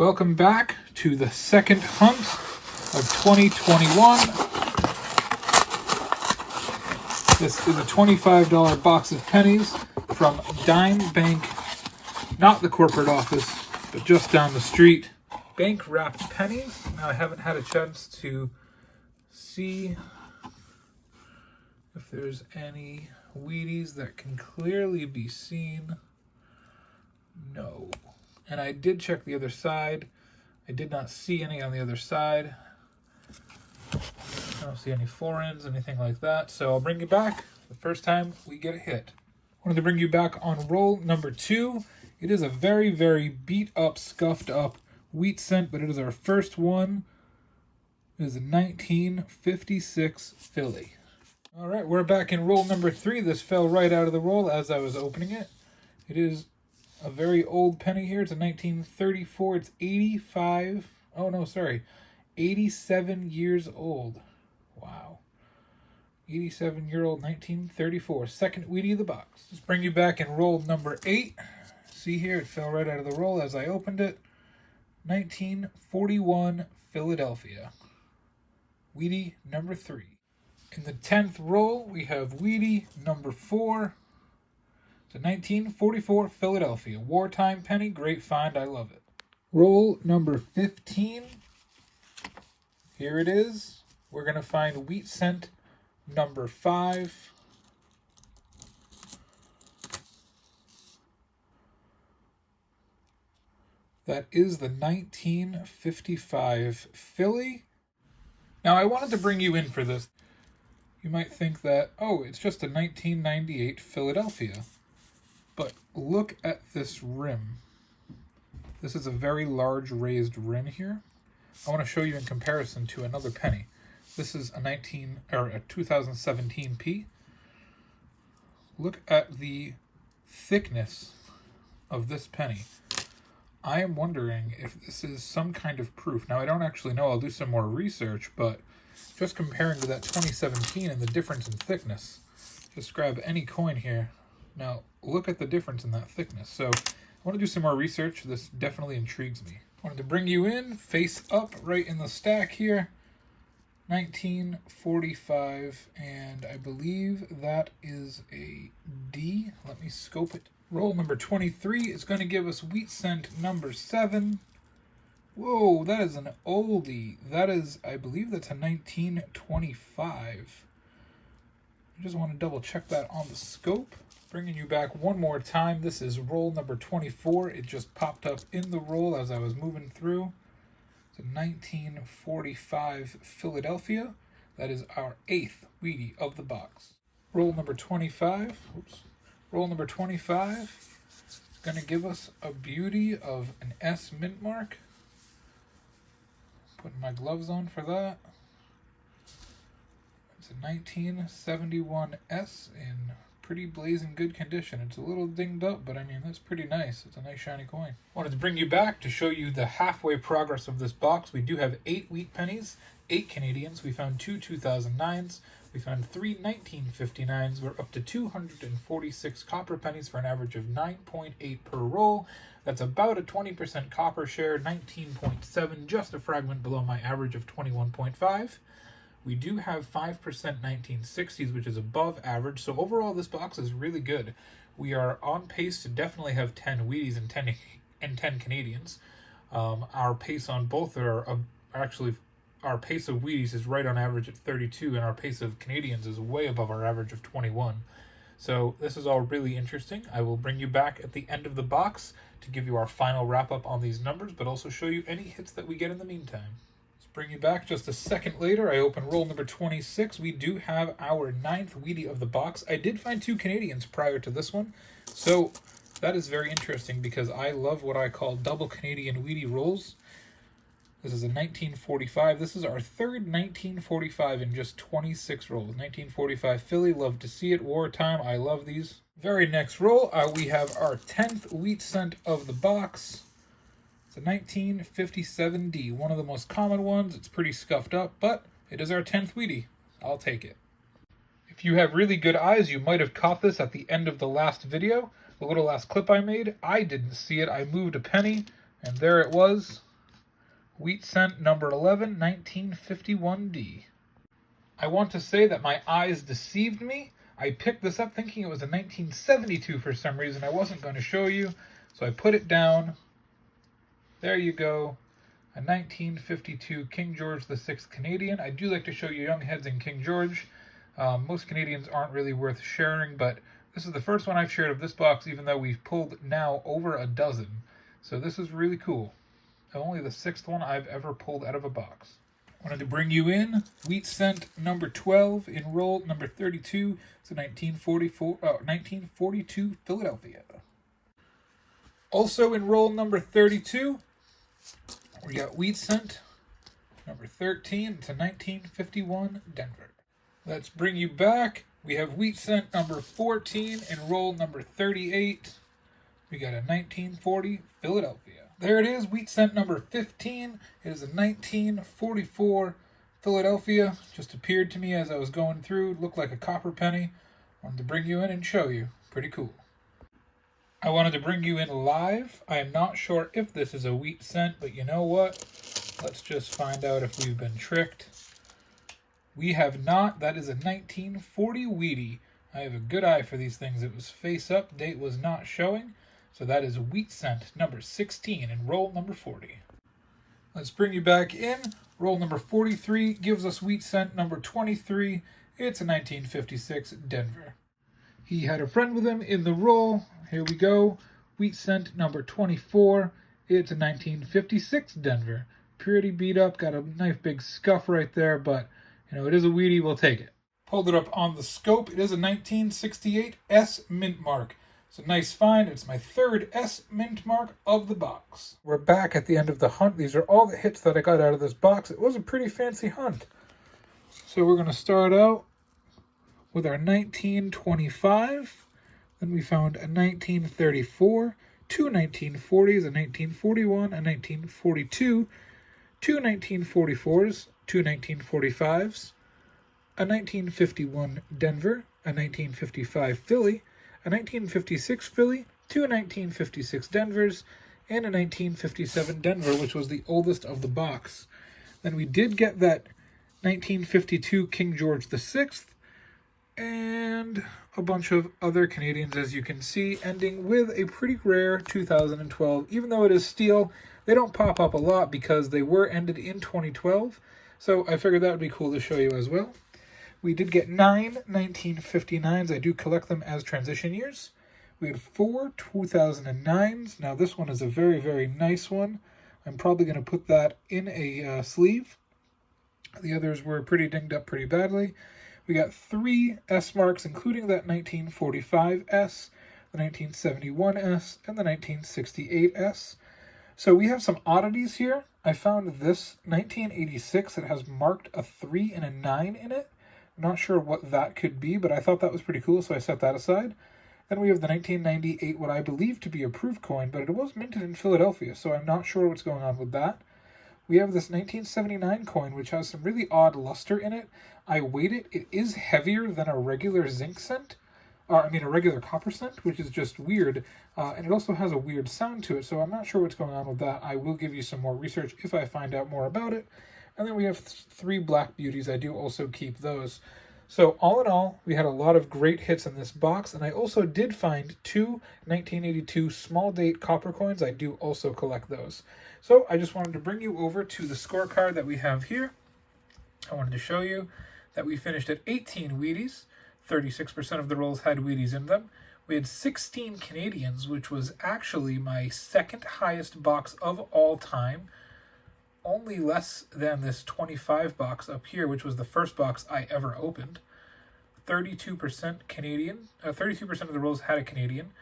Welcome back to the second hunt of 2021. This is a $25 box of pennies from Dime Bank, not the corporate office, but just down the street. Bank wrapped pennies. Now I haven't had a chance to see if there's any Wheaties that can clearly be seen. No. And I did check the other side. I did not see any on the other side. I don't see any foreigns, anything like that. So I'll bring you back the first time we get a hit. I wanted to bring you back on roll number 2. It is a very, very beat up, scuffed up wheat cent, but it is our first one. It is a 1956 Philly. All right, we're back in roll number 3. This fell right out of the roll as I was opening it. It is a very old penny here. It's a 1934. It's 87 years old. Wow. 87-year-old 1934. Second Wheatie of the box. Let's bring you back in roll number 8. See here, it fell right out of the roll as I opened it. 1941 Philadelphia. Wheatie number 3. In the 10th roll, we have Wheatie number 4. It's a 1944 Philadelphia. Wartime penny. Great find. I love it. Roll number 15. Here it is. We're going to find wheat cent number 5. That is the 1955 Philly. Now, I wanted to bring you in for this. You might think that, oh, it's just a 1998 Philadelphia. But look at this rim. This is a very large raised rim here. I want to show you in comparison to another penny. This is a 2017 P. Look at the thickness of this penny. I am wondering if this is some kind of proof. Now, I don't actually know. I'll do some more research, but just comparing to that 2017 and the difference in thickness. Just grab any coin here. Now, look at the difference in that thickness. So, I want to do some more research. This definitely intrigues me. I wanted to bring you in, face up, right in the stack here. 1945, and I believe that is a D. Let me scope it. Roll number 23 is going to give us wheat cent number 7. Whoa, that is an oldie. That is, I believe that's a 1925. I just want to double check that on the scope. Bringing you back one more time. This is roll number 24. It just popped up in the roll as I was moving through. It's a 1945 Philadelphia. That is our 8th Wheatie of the box. Roll number 25. Oops. Roll number 25 is going to give us a beauty of an S mint mark. Putting my gloves on for that. It's a 1971 S in pretty blazing good condition. It's a little dinged up, but I mean, that's pretty nice. It's a nice shiny coin. Wanted to bring you back to show you the halfway progress of this box. We do have 8 wheat pennies, 8 Canadians. We found 2 2009s. We found 3 1959s. We're up to 246 copper pennies for an average of 9.8 per roll. That's about a 20% copper share, 19.7, just a fragment below my average of 21.5. We do have 5% 1960s, which is above average. So overall, this box is really good. We are on pace to definitely have 10 Wheaties and 10 Canadians. Our pace on both are actually, our pace of Wheaties is right on average at 32, and our pace of Canadians is way above our average of 21. So this is all really interesting. I will bring you back at the end of the box to give you our final wrap-up on these numbers, but also show you any hits that we get in the meantime. Bring you back just a second later. I open roll number 26. We do have our 9th Wheatie of the box. I did find 2 Canadians prior to this one, so that is very interesting because I love what I call double Canadian Wheatie rolls. This is a 1945. This is our 3rd 1945 in just 26 rolls. 1945 Philly. Love to see it. Wartime. I love these. Very next roll, we have our 10th wheat cent of the box. It's a 1957 D, one of the most common ones. It's pretty scuffed up, but it is our 10th Wheatie. I'll take it. If you have really good eyes, you might have caught this at the end of the last video, the little last clip I made. I didn't see it. I moved a penny, and there it was. Wheat cent number 11, 1951D. I want to say that my eyes deceived me. I picked this up thinking it was a 1972 for some reason. I wasn't going to show you, so I put it down. There you go. A 1952 King George VI Canadian. I do like to show you young heads in King George. Most Canadians aren't really worth sharing, but this is the first one I've shared of this box, even though we've pulled now over a dozen. So this is really cool. Only the 6th one I've ever pulled out of a box. Wanted to bring you in wheat cent number 12 in roll number 32. It's a 1942 Philadelphia. Also in roll number 32, we got wheat cent number 13. It's a 1951 Denver. Let's bring you back. We have wheat cent number 14 in roll number 38. We got a 1940 Philadelphia. There it is, wheat cent number 15. It is a 1944 Philadelphia. Just appeared to me as I was going through. It looked like a copper penny. Wanted to bring you in and show you. Pretty cool. I wanted to bring you in live. I am not sure if this is a wheat cent, but you know what? Let's just find out if we've been tricked. We have not. That is a 1940 Wheatie. I have a good eye for these things. It was face up. Date was not showing. So that is wheat cent number 16 in roll number 40. Let's bring you back in. Roll number 43 gives us wheat cent number 23. It's a 1956 Denver. He had a friend with him in the roll. Here we go. Wheat cent number 24. It's a 1956 Denver. Pretty beat up. Got a nice big scuff right there, but you know, it is a Wheatie. We'll take it. Pulled it up on the scope. It is a 1968 S Mint Mark. It's a nice find. It's my 3rd S Mint Mark of the box. We're back at the end of the hunt. These are all the hits that I got out of this box. It was a pretty fancy hunt. So we're going to start out with our 1925. Then we found a 1934, 2 1940s, a 1941, a 1942, 2 1944s, 2 1945s, a 1951 Denver, a 1955 Philly, a 1956 Philly, 2 1956 Denvers, and a 1957 Denver, which was the oldest of the box. Then we did get that 1952 King George VI, and a bunch of other Canadians, as you can see, ending with a pretty rare 2012. Even though it is steel, they don't pop up a lot because they were ended in 2012, so I figured that would be cool to show you as well. We did get 9 1959s. I do collect them as transition years. We had 4 2009s. Now this one is a very, very nice one. I'm probably going to put that in a sleeve. The others were pretty dinged up pretty badly. We got 3 S marks, including that 1945S, the 1971S, and the 1968S. So we have some oddities here. I found this 1986 that has marked a 3 and a 9 in it. I'm not sure what that could be, but I thought that was pretty cool, so I set that aside. Then we have the 1998, what I believe to be a proof coin, but it was minted in Philadelphia, so I'm not sure what's going on with that. We have this 1979 coin, which has some really odd luster in it. I weighed it. It is heavier than a regular zinc cent, a regular copper cent, which is just weird. And it also has a weird sound to it, so I'm not sure what's going on with that. I will give you some more research if I find out more about it. And then we have 3 Black Beauties. I do also keep those. So all in all, we had a lot of great hits in this box, and I also did find 2 1982 small date copper coins. I do also collect those. So I just wanted to bring you over to the scorecard that we have here. I wanted to show you that we finished at 18 Wheaties. 36% of the rolls had Wheaties in them. We had 16 Canadians, which was actually my 2nd highest box of all time. Only less than this 25 box up here, which was the first box I ever opened. 32% Canadian. 32% of the rolls had a Canadian.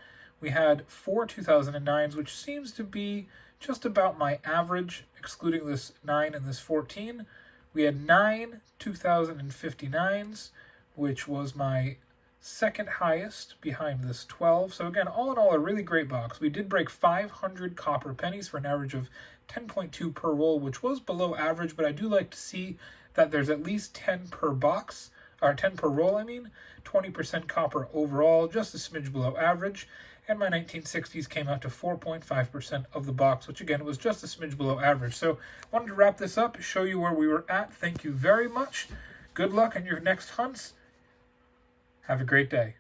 We had 4 2009s, which seems to be just about my average, excluding this 9 and this 14. We had 9 2059s, which was my 2nd highest behind this 12. So again, all in all, a really great box. We did break 500 copper pennies for an average of 10.2 per roll, which was below average, but I do like to see that there's at least 10 per box. or 10 per roll, I mean. 20% copper overall, just a smidge below average. And my 1960s came out to 4.5% of the box, which again was just a smidge below average. So wanted to wrap this up, show you where we were at. Thank you very much. Good luck on your next hunts. Have a great day.